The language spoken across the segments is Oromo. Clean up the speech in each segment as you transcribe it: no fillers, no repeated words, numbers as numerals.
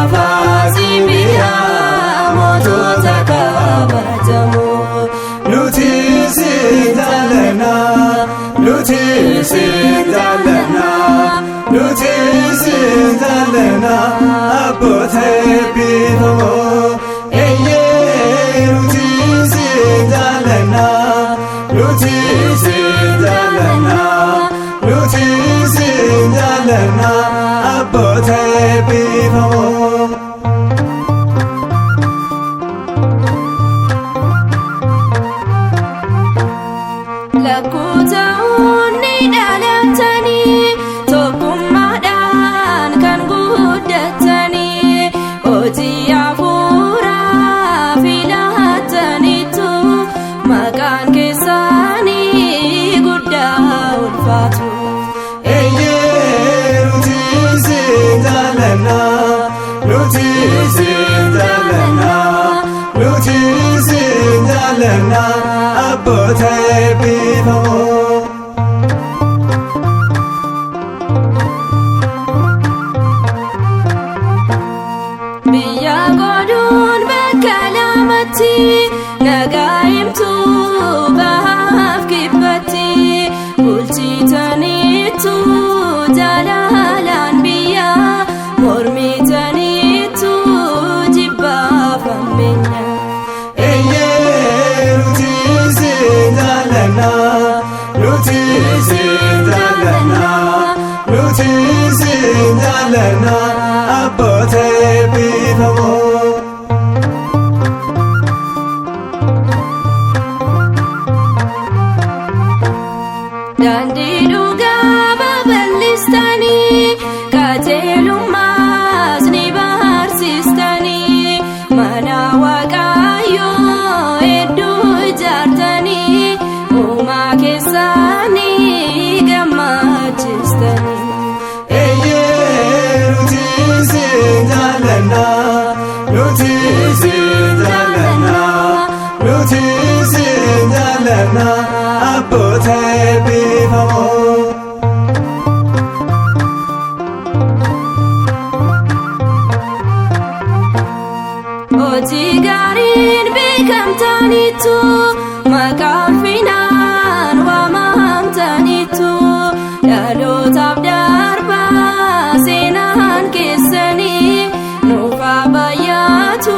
afasi biya moto takabajamu nuti sindalena nuti sindalena nuti sindalena abote bido eye nuti sindalena nuti sindalena nuti sindalena abote bido lakutauni dalatani tokumadan kan guddatani oti afura filatanitu makan kesani gudda ulfatu eye nuti sindalena nuti sindalena nuti sindalena abote bido biya godun bakalamati nagaimtu bahaf kibati bulchitanitu jalalan biya mormitanitu jibba famenya eye nuti sindalena nuti sindalena nuti sindalena abote bido dandi duga babalistani kajelumas ni barsistani mana waqayo eddu jartani uma kesani gamachistani eye nuti sindalena nuti sindalena nuti sindalena abote bido oti garin bekamtanitu makafinan wamamtanitu dalotab darba senan kesani nufa bayatu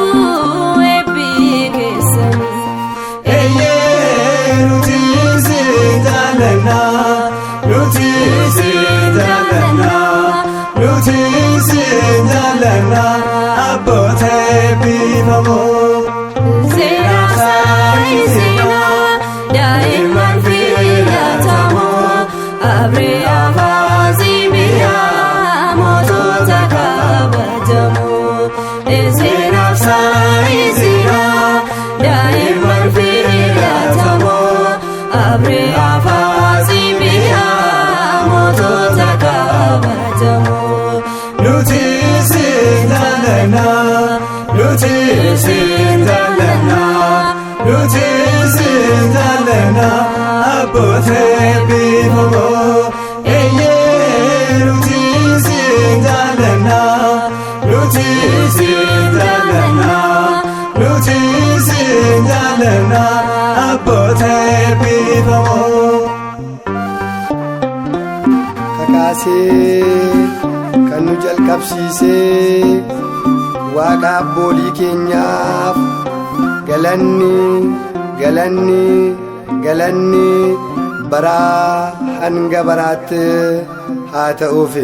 ebi kesani eye nuti sindalena nuti sindalena nuti sindalena abote bido zera sai zena daiman filatamu abre afasi biya moto takabajamu zera sai zena daiman filatamu abre afasi biya moto takabajamu nuti sindalena nuti sindalena nuti sindalena abote bido eye nuti sindalena nuti sindalena nuti sindalena abote bido kakasee kan nu jalqabsiisee waaqa abboolii keenyaaf galanni galanni galanni baraa hanga baraatti haa ta'uuf.